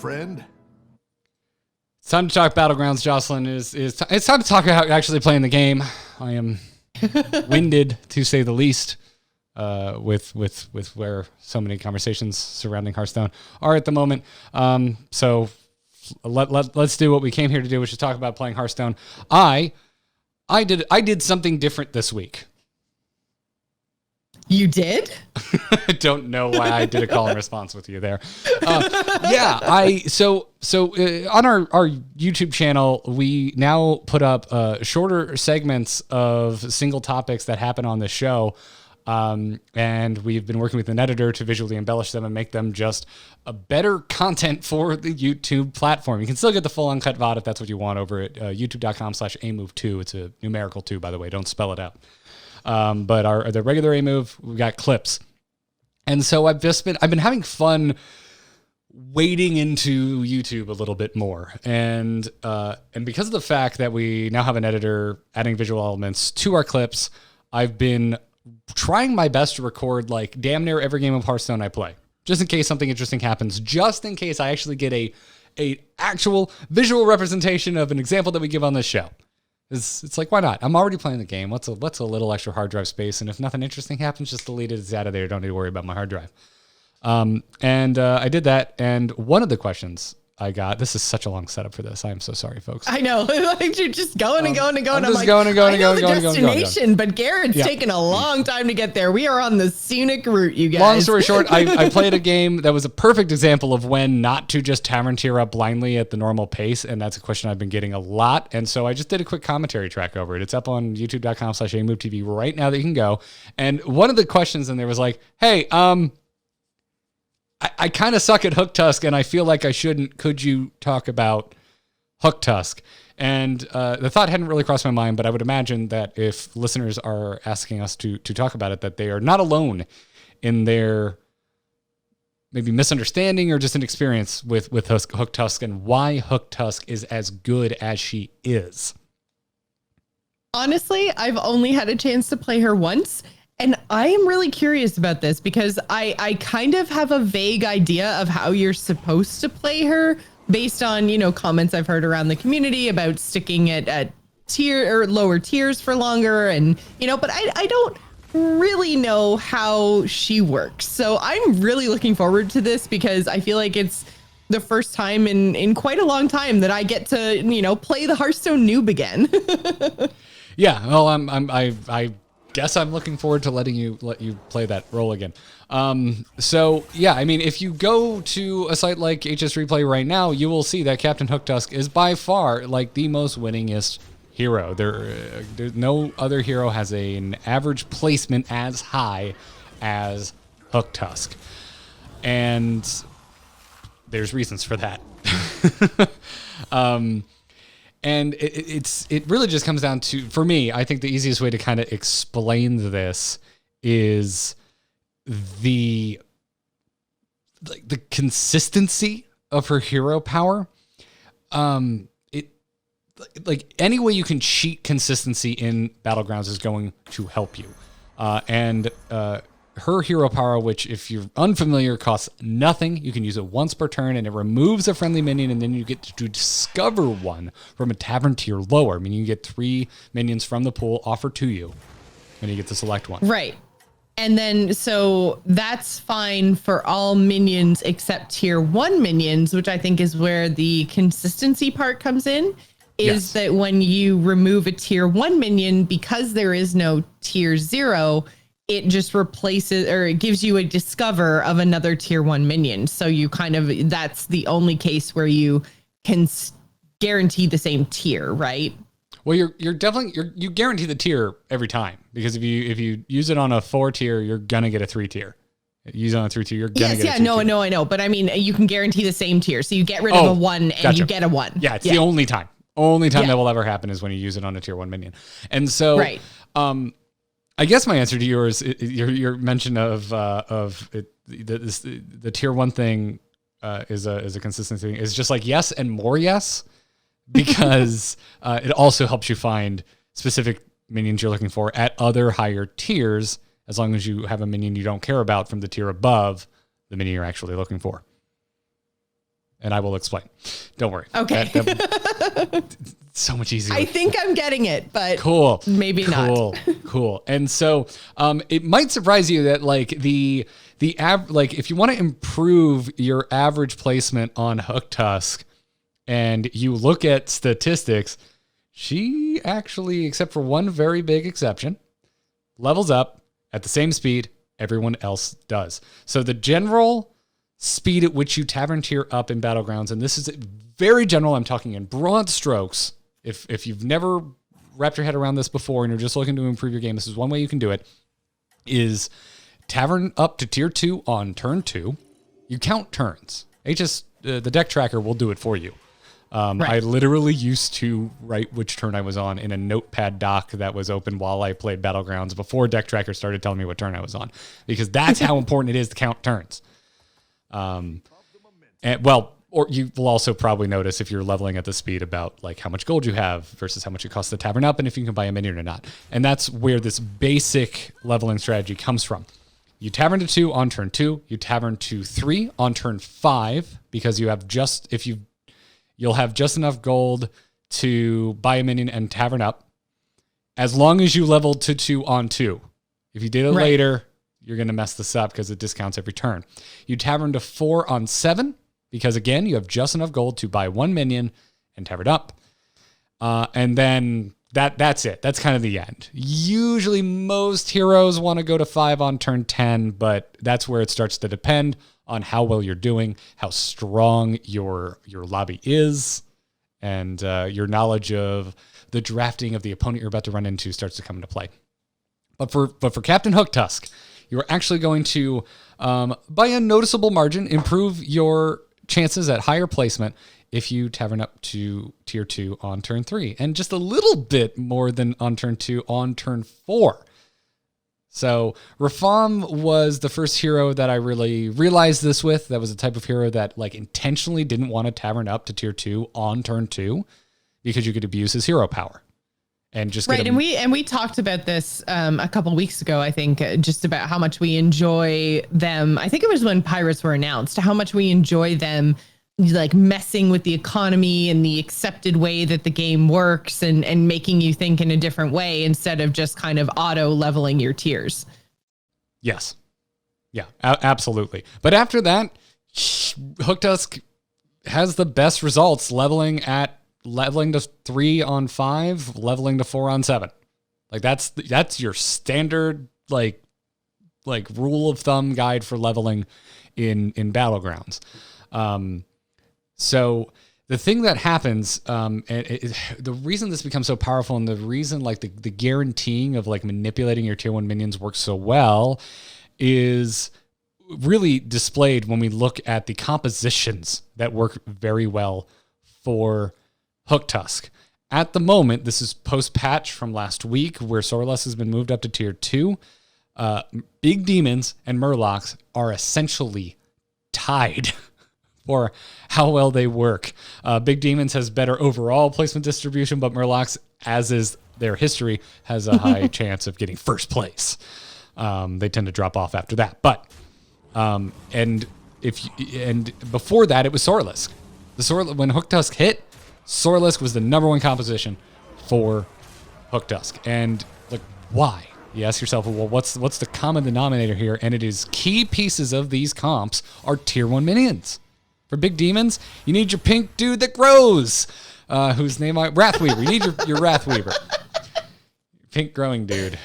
friend. It's time to talk Battlegrounds, Jocelyn. It's time to talk about actually playing the game. I am winded, to say the least, with where so many conversations surrounding Hearthstone are at the moment. So let's do what we came here to do, which is talk about playing Hearthstone. I did something different this week. You did? I don't know why I did a call and response with you there. On our YouTube channel, we now put up shorter segments of single topics that happen on the show. And we've been working with an editor to visually embellish them and make them just a better content for the YouTube platform. You can still get the full uncut VOD if that's what you want over at youtube.com/amove2. It's a numerical 2, by the way. Don't spell it out. But the regular A move, we've got clips. And so I've been having fun wading into YouTube a little bit more. And because of the fact that we now have an editor adding visual elements to our clips, I've been trying my best to record like damn near every game of Hearthstone I play, just in case something interesting happens, just in case I actually get a actual visual representation of an example that we give on this show. It's like, why not? I'm already playing the game. What's a little extra hard drive space? And if nothing interesting happens, just delete it. It's out of there. Don't need to worry about my hard drive. I did that. And one of the questions I got, this is such a long setup for this. I am so sorry, folks. I know. Like you're just going and going and going. I'm just going and going and going I know and the going. destination, but Garrett's taken a long time to get there. We are on the scenic route, you guys. Long story short, I played a game that was a perfect example of when not to just tavern tier up blindly at the normal pace. And that's a question I've been getting a lot. And so I just did a quick commentary track over it. It's up on youtube.com/amovetv right now that you can go. And one of the questions in there was like, hey, I kind of suck at Hooktusk and I feel like I shouldn't. Could you talk about Hooktusk? And the thought hadn't really crossed my mind, but I would imagine that if listeners are asking us to talk about it, that they are not alone in their maybe misunderstanding or just an experience with Hooktusk and why Hooktusk is as good as she is. Honestly, I've only had a chance to play her once. And I am really curious about this because I kind of have a vague idea of how you're supposed to play her based on, comments I've heard around the community about sticking at tier or lower tiers for longer. And, but I don't really know how she works. So I'm really looking forward to this because I feel like it's the first time in quite a long time that I get to, play the Hearthstone noob again. Yeah. Well, I guess I'm looking forward to let you play that role again. So yeah, I mean, if you go to a site like HS Replay right now, you will see that Captain Hooktusk is by far like the most winningest hero. There's no other hero has an average placement as high as Hooktusk, and there's reasons for that. And it really just comes down to, for me, I think the easiest way to kind of explain this is the consistency of her hero power. Like any way you can cheat consistency in Battlegrounds is going to help you. Her hero power, which if you're unfamiliar, costs nothing. You can use it once per turn, and it removes a friendly minion, and then you get to discover one from a tavern tier lower. I mean, you get 3 minions from the pool offered to you, and you get to select one. Right. And then, so that's fine for all minions except tier 1 minions, which I think is where the consistency part comes in, is that when you remove a tier 1 minion, because there is no tier 0, it just replaces, or it gives you a discover of another tier 1 minion. So you that's the only case where you can guarantee the same tier, right? Well, you're definitely you guarantee the tier every time, because if you use it on a 4 tier, you're gonna get a 3 tier. Use it on a 3 tier, you're gonna get a 2 tier. I know. But I mean, you can guarantee the same tier. So you get rid of a 1 and you get a 1. Yeah, it's the only time. That will ever happen is when you use it on a tier 1 minion. And so, right. I guess my answer to yours, your mention of the tier 1 thing is a consistent thing, is just like yes and more yes, because it also helps you find specific minions you're looking for at other higher tiers, as long as you have a minion you don't care about from the tier above the minion you're actually looking for. and I will explain. Don't worry. Okay. So much easier. I think I'm getting it, but cool. Maybe not. Cool. And so it might surprise you that like if you want to improve your average placement on Hooktusk and you look at statistics, she actually, except for one very big exception, levels up at the same speed everyone else does. So the general speed at which you tavern tier up in Battlegrounds, and this is very general, I'm talking in broad strokes. If you've never wrapped your head around this before and you're just looking to improve your game, this is one way you can do it, is tavern up to tier 2 on turn 2. You count turns. The deck tracker will do it for you. Right. I literally used to write which turn I was on in a notepad doc that was open while I played Battlegrounds before deck tracker started telling me what turn I was on, because that's how important it is to count turns. Or you will also probably notice if you're leveling at the speed about like how much gold you have versus how much it costs to tavern up and if you can buy a minion or not. And that's where this basic leveling strategy comes from. You tavern to 2 on turn 2, you tavern to 3 on turn 5 because you'll have just enough gold to buy a minion and tavern up as long as you leveled to 2 on 2. If you did it later, you're going to mess this up because it discounts every turn. You tavern to 4 on 7 because, again, you have just enough gold to buy 1 minion and tavern up. And then that's it. That's kind of the end. Usually most heroes want to go to 5 on turn 10, but that's where it starts to depend on how well you're doing, how strong your lobby is, and your knowledge of the drafting of the opponent you're about to run into starts to come into play. But for Captain Hooktusk, you're actually going to, by a noticeable margin, improve your chances at higher placement if you tavern up to tier 2 on turn 3, and just a little bit more than on turn 2 on turn 4. So Rafam was the first hero that I really realized this with. That was a type of hero that like intentionally didn't want to tavern up to tier 2 on turn 2 because you could abuse his hero power. And just right, and we talked about this a couple weeks ago, I think, just about how much we enjoy them. I think it was when Pirates were announced, how much we enjoy them like messing with the economy and the accepted way that the game works and making you think in a different way instead of just kind of auto leveling your tiers. Yes. Yeah, absolutely. But after that, Hooktusk has the best results leveling to 3 on 5, leveling to 4 on 7. Like that's your standard like rule of thumb guide for leveling in Battlegrounds. So the thing that happens, the reason this becomes so powerful and the reason like the guaranteeing of like manipulating your tier 1 minions works so well is really displayed when we look at the compositions that work very well for Hooktusk. At the moment, this is post-patch from last week where Sorless has been moved up to tier 2. Big Demons and Murlocs are essentially tied for how well they work. Big Demons has better overall placement distribution, but Murlocs, as is their history, has a high chance of getting first place. They tend to drop off after that. But and before that, it was Sorlisk. When Hooktusk hit, Sorlisk was the number 1 composition for Hooktusk. And like, why? You ask yourself, well, what's the common denominator here? And it is key pieces of these comps are tier 1 minions. For Big Demons, you need your pink dude that grows, whose name Wrathweaver. You need your Wrathweaver. Pink growing dude.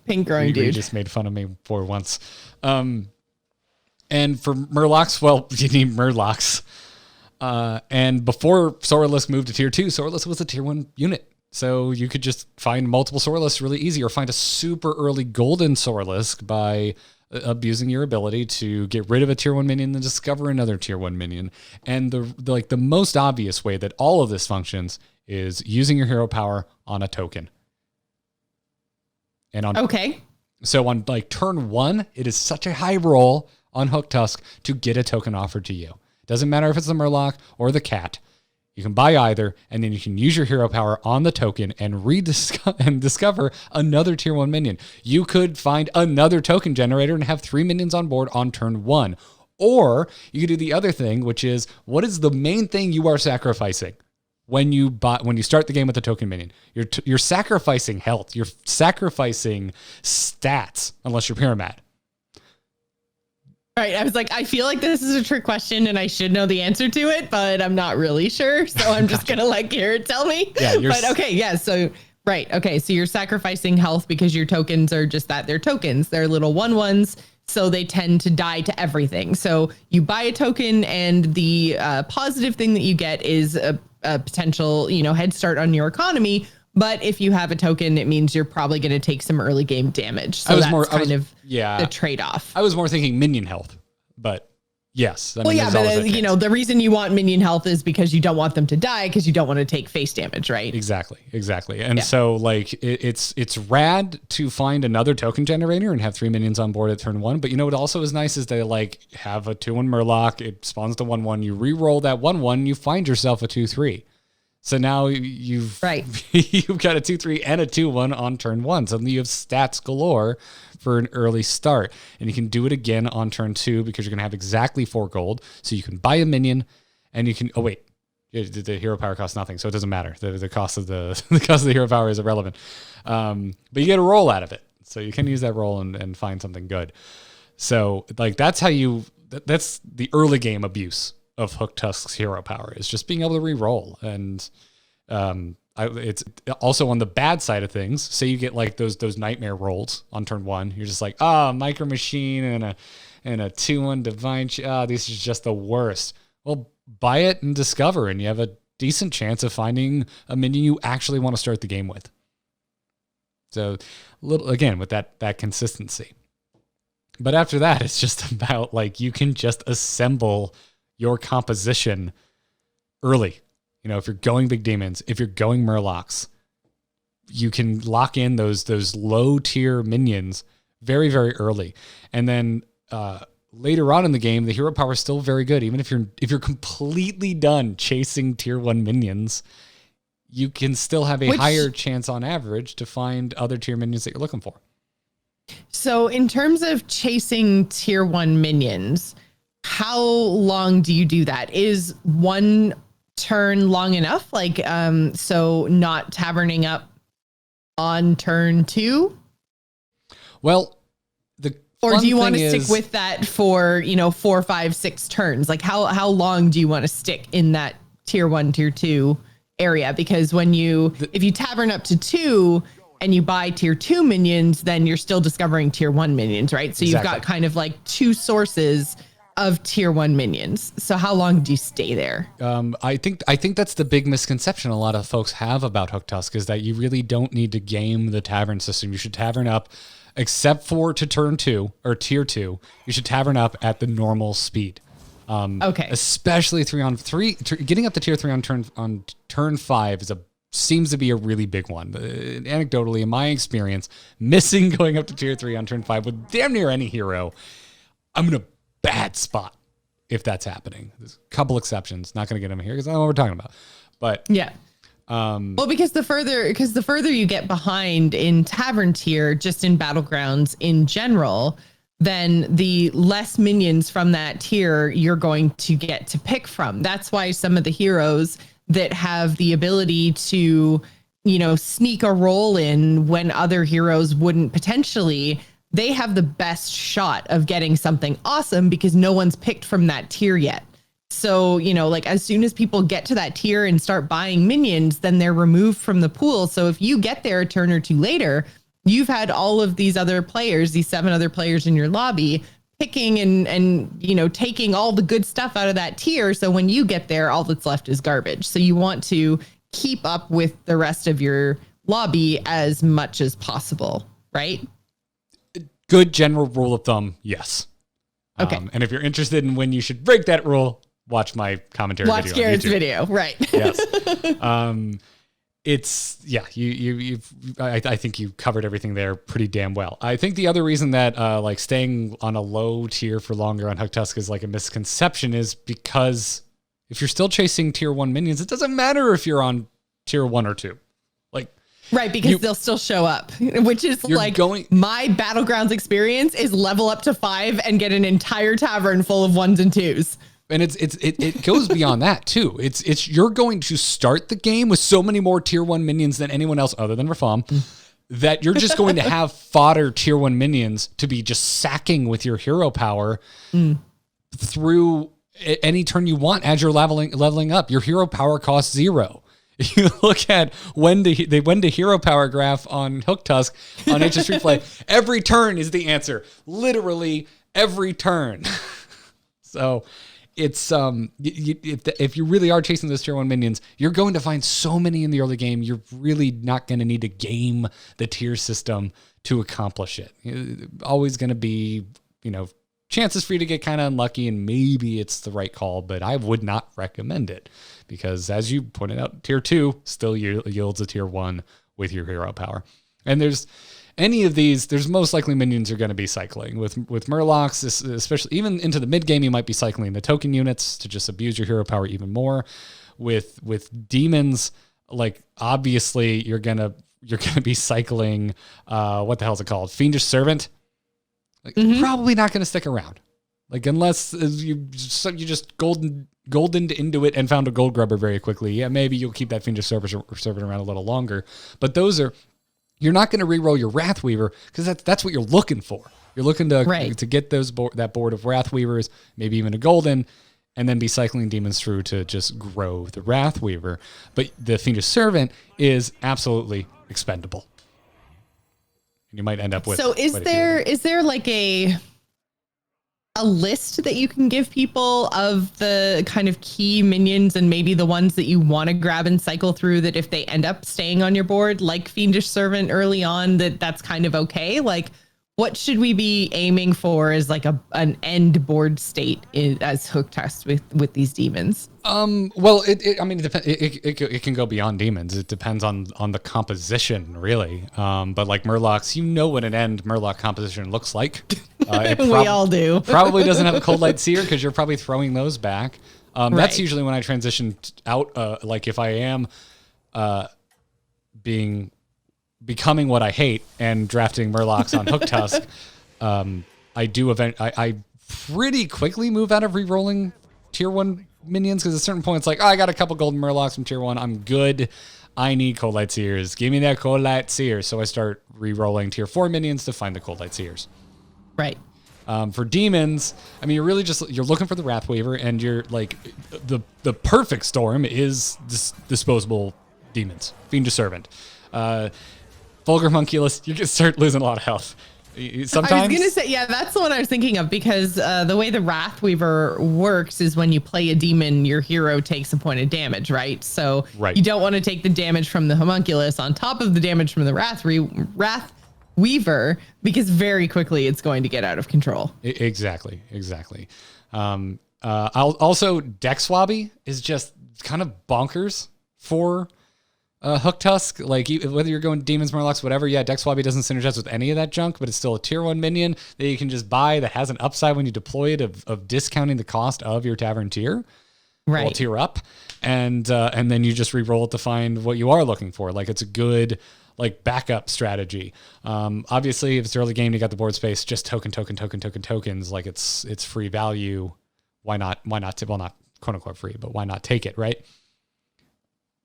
Pink growing dude. You just made fun of me for once. And for Murlocs, well, you need Murlocs. And before Sorlisk moved to tier 2, Sorlisk was a tier 1 unit. So you could just find multiple Sorlisk really easy, or find a super early golden Sorlisk by abusing your ability to get rid of a tier 1 minion and discover another tier 1 minion. And the most obvious way that all of this functions is using your hero power on a token. And so on like turn 1, it is such a high roll on Hooktusk to get a token offered to you. Doesn't matter if it's the Murloc or the cat. You can buy either, and then you can use your hero power on the token and discover another tier 1 minion. You could find another token generator and have 3 minions on board on turn 1. Or you could do the other thing, which is, what is the main thing you are sacrificing when you start the game with a token minion? You're sacrificing health. You're sacrificing stats, unless you're Pyramid. Right. I was like, I feel like this is a trick question and I should know the answer to it, but I'm not really sure. So I'm just going to let Garrett tell me. Yeah, but okay. Yeah. So, right. Okay. So you're sacrificing health because your tokens are just that. They're tokens. They're little 1/1s. So they tend to die to everything. So you buy a token and the positive thing that you get is a potential, head start on your economy. But if you have a token, it means you're probably going to take some early game damage. So that's the trade-off. I was more thinking minion health, but yes. But the reason you want minion health is because you don't want them to die because you don't want to take face damage, right? Exactly. And so like it's rad to find another token generator and have 3 minions on board at turn 1. But what also is nice is they like have a 2/1 Murloc. It spawns to 1/1. You re-roll that 1/1. You find yourself a 2/3. So now you've got a 2/3 and a 2/1 on turn 1. Suddenly you have stats galore for an early start. And you can do it again on turn 2 because you're going to have exactly 4 gold. So you can buy a minion and you can, the hero power costs nothing. So it doesn't matter. The cost of the hero power is irrelevant. But you get a roll out of it. So you can use that roll and find something good. So like that's that's the early game abuse of Hooktusk's hero power, is just being able to re-roll. And it's also on the bad side of things. Say you get like those nightmare rolls on turn 1. You're just like, Micro Machine and a 2/1 Divine. This is just the worst. Well, buy it and discover, and you have a decent chance of finding a minion you actually want to start the game with. So again, with that consistency. But after that, it's just about like, you can just assemble your composition early. If you're going big demons, if you're going Murlocs, you can lock in those low tier minions very, very early. And then later on in the game, the hero power is still very good. Even if you're completely done chasing tier 1 minions, you can still have a higher chance on average to find other tier minions that you're looking for. So in terms of chasing tier 1 minions, how long do you do that? Is 1 turn long enough? Like, so not taverning up on turn 2? Well, or do you want to stick with that for, 4, 5, 6 turns? Like how long do you want to stick in that tier 1, tier 2 area? Because if you tavern up to 2 and you buy tier 2 minions, then you're still discovering tier 1 minions, right? So you've got kind of like 2 sources of tier 1 minions. So how long do you stay there? I think that's the big misconception a lot of folks have about Hooktusk, is that you really don't need to game the tavern system. You should tavern up, except for to turn 2 or tier 2. You should tavern up at the normal speed. Especially 3-on-3. Getting up to tier 3 on turn 5 seems to be a really big one. Anecdotally, in my experience, missing going up to tier 3 on turn 5 with damn near any hero, I'm in a bad spot if that's happening. There's a couple exceptions. Not going to get them here because I know what we're talking about. But yeah. Well, because the further you get behind in tavern tier, just in Battlegrounds in general, then the less minions from that tier you're going to get to pick from. That's why some of the heroes that have the ability to, sneak a roll in when other heroes wouldn't potentially, they have the best shot of getting something awesome because no one's picked from that tier yet. So, like as soon as people get to that tier and start buying minions, then they're removed from the pool. So if you get there a turn or 2 later, you've had all of these other players, these 7 other players in your lobby, picking and taking all the good stuff out of that tier. So when you get there, all that's left is garbage. So you want to keep up with the rest of your lobby as much as possible, right? Good general rule of thumb, yes. Okay. And if you're interested in when you should break that rule, watch my commentary video. Watch Garrett's video, right? Yes. I think you covered everything there pretty damn well. I think the other reason that like staying on a low tier for longer on Hooktusk is like a misconception is because if you're still chasing tier 1 minions, it doesn't matter if you're on tier 1 or 2. Like Right, because they'll still show up, which is like my Battlegrounds experience is level up to 5 and get an entire tavern full of 1s and 2s. And it goes beyond that too. It's you're going to start the game with so many more tier 1 minions than anyone else other than Rafam, that you're just going to have fodder tier 1 minions to be just sacking with your hero power through any turn you want as you're leveling up. Your hero power costs 0. You look at when to hero power graph on Hooktusk on HS Replay. Every turn is the answer. Literally every turn. So it's if you really are chasing those tier 1 minions, you're going to find so many in the early game. You're really not going to need to game the tier system to accomplish it. Always going to be, chances for you to get kind of unlucky, and maybe it's the right call, but I would not recommend it because, as you pointed out, tier 2 still yields a tier 1 with your hero power. And there's most likely minions are going to be cycling with Murlocs, especially even into the mid game. You might be cycling the token units to just abuse your hero power even more. With demons, like obviously you're gonna be cycling what the hell is it called? Fiendish Servant. Probably not going to stick around, like unless you just goldened into it and found a gold grubber very quickly. Yeah, maybe you'll keep that Fiendish Servant around a little longer. But you're not going to reroll your Wrathweaver because that's what you're looking for. You're looking to get that board of Wrathweavers, maybe even a golden, and then be cycling demons through to just grow the Wrathweaver. But the Fiendish Servant is absolutely expendable. You might end up with. So is there like a list that you can give people of the kind of key minions and maybe the ones that you want to grab and cycle through, that if they end up staying on your board, like Fiendish Servant early on, that's kind of okay? Like, what should we be aiming for as like an end board state as Hooktusk with these demons? Well, it depends. It can go beyond demons. It depends on the composition, really. But like Murlocs, what an end Murloc composition looks like. We all do. Probably doesn't have a Cold Light Seer because you're probably throwing those back. That's usually when I transition out. Like if I am becoming what I hate and drafting Murlocs on Hooktusk, I pretty quickly move out of re-rolling tier 1 minions because at a certain point it's like, I got a couple golden Murlocs from tier 1. I'm good. I need Cold Light Seers. Give me that Cold Light Seer. So I start re-rolling tier 4 minions to find the Cold Light Seers. Right. For demons, you're really you're looking for the Wrathweaver, and you're like the perfect storm is disposable demons. Fiendish Servant. Vulgar Homunculus, you can start losing a lot of health. Sometimes. I was going to say, yeah, that's the one I was thinking of because the way the Wrathweaver works is when you play a demon, your hero takes a point of damage, right? So you don't want to take the damage from the Homunculus on top of the damage from the Wrathweaver because very quickly it's going to get out of control. Exactly. Also, Deck Swabby is just kind of bonkers for Hooktusk, like whether you're going demons, Murlocs, whatever. Yeah, Deck Swabby doesn't synergize with any of that junk, but it's still a tier 1 minion that you can just buy that has an upside when you deploy it of discounting the cost of your tavern tier. Right. Well, tier up, and then you just re-roll it to find what you are looking for. Like it's a good like backup strategy. Obviously, if it's early game, you got the board space, just tokens. Like it's free value. Why not? Well, not quote unquote free, but why not take it, right?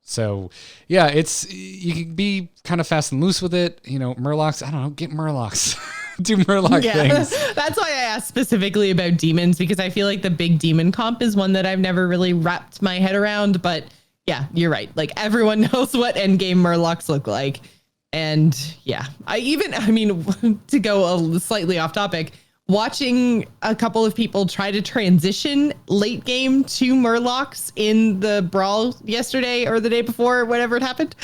So yeah, you can be kind of fast and loose with it. Murlocs, I don't know, get Murlocs. Do Murloc things. That's why I asked specifically about demons, because I feel like the big demon comp is one that I've never really wrapped my head around. But yeah, you're right. Like everyone knows what endgame Murlocs look like. And yeah, to go slightly off topic, watching a couple of people try to transition late game to Murlocs in the brawl yesterday or the day before, whenever it happened,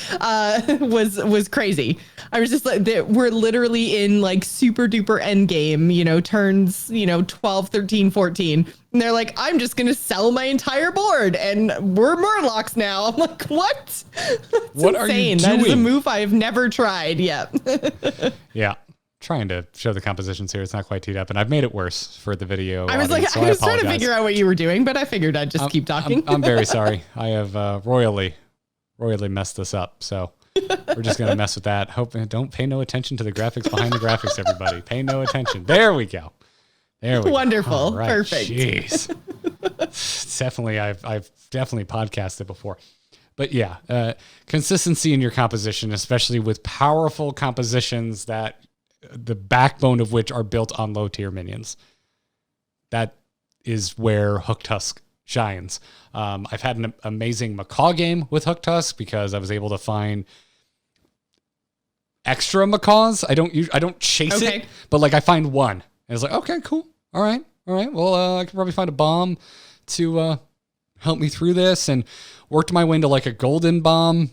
was crazy. I was just like, we're literally in like super duper end game, turns, 12, 13, 14. And they're like, I'm just going to sell my entire board and we're Murlocs now. I'm like, what? What are you doing? That is a move I've never tried yet. Yeah. Trying to show the compositions here. It's not quite teed up, and I've made it worse for the video. I was trying to figure out what you were doing, but I figured I'd just keep talking. I'm very sorry. I have royally messed this up. So We're just going to mess with that. Don't pay no attention to the graphics behind the graphics, everybody. Pay no attention. There we go. There we Wonderful. All right. Perfect. Jeez. It's definitely, I've definitely podcasted before. But yeah, consistency in your composition, especially with powerful compositions that the backbone of which are built on low tier minions. That is where Hooktusk shines. I've had an amazing Macaw game with Hooktusk because I was able to find extra macaws. I don't chase it, but like I find one. And it's like, okay, cool. All right. Well, I could probably find a bomb to help me through this, and worked my way into like a golden bomb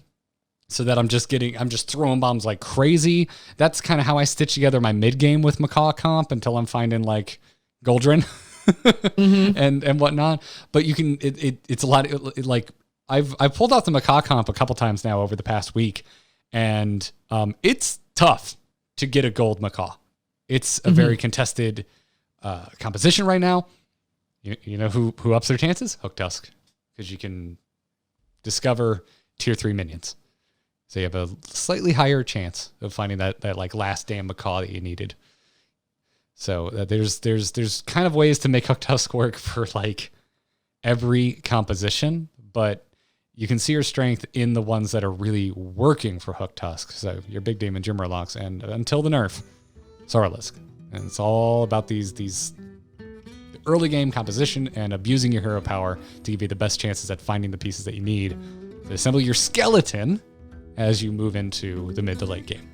so that I'm just throwing bombs like crazy. That's kind of how I stitch together my mid game with Macaw comp until I'm finding like Goldrin and whatnot. But you can, it's a lot like I've pulled out the Macaw comp a couple times now over the past week, and it's tough to get a gold Macaw. It's a very contested composition right now. You know who ups their chances? Hooktusk, because you can discover tier 3 minions. So you have a slightly higher chance of finding that like last damn Macaw that you needed. So there's kind of ways to make Hooktusk work for like every composition, but you can see your strength in the ones that are really working for Hooktusk. So your Big Demon, Jimmerlocks, and until the nerf, Soralisk. And it's all about these early game composition and abusing your hero power to give you the best chances at finding the pieces that you need to assemble your skeleton as you move into the mid to late game.